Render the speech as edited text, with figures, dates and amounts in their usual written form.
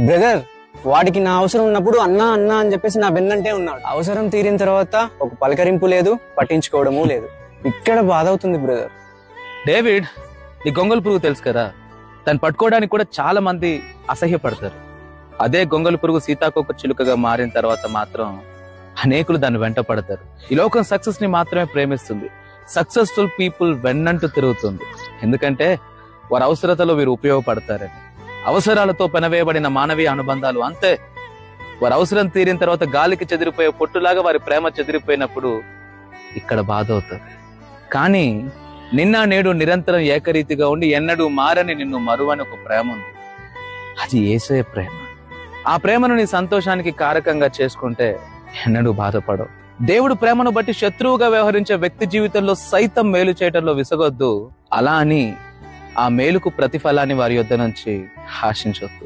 Brother, వాడికి నా అవసరం ఉన్నప్పుడు అన్నా అన్నా అని చెప్పేసి నా వెన్నంటే ఉన్నాడు. అవసరం తీరిన తర్వాత ఒక పలకరింపు లేదు, పట్టించుకోవడము లేదు. ఇక్కడ బాధ అవుతుంది బ్రదర్. డేవిడ్, ఈ గొంగళి పురుగు తెలుసు కదా, దాన్ని పట్టుకోవడానికి కూడా చాలా మంది అసహ్యపడతారు. అదే గొంగళి పురుగు సీతాకోక చిలుకగా మారిన తర్వాత మాత్రం అనేకులు దాన్ని వెంట పడతారు. ఈ లోకం సక్సెస్ ని మాత్రమే ప్రేమిస్తుంది. సక్సెస్ఫుల్ పీపుల్ వెన్నంటూ తిరుగుతుంది. ఎందుకంటే వారి అవసరతలో వీరు ఉపయోగపడతారని. అవసరాలతో పెనవేయబడిన మానవీయ అనుబంధాలు అంతే. వారి అవసరం తీరిన తర్వాత గాలికి చెదిరిపోయే పొట్టులాగా వారి ప్రేమ చెదిరిపోయినప్పుడు ఇక్కడ బాధ అవుతుంది. కానీ నిన్న నేడు నిరంతరం ఏకరీతిగా ఉండి ఎన్నడూ మారని నిన్ను మరువని ఒక ప్రేమ ఉంది. అది యేసయ్య ప్రేమ. ఆ ప్రేమను నీ సంతోషానికి కారకంగా చేసుకుంటే ఎన్నడూ బాధపడవు. దేవుడు ప్రేమను బట్టి శత్రువుగా వ్యవహరించే వ్యక్తి జీవితంలో సైతం మేలు చేయటంలో విసగొద్దు. అలా అని ఆ మేలుకు ప్రతిఫలాన్ని వారి యొద్ద నుంచి ఆశించొద్దు.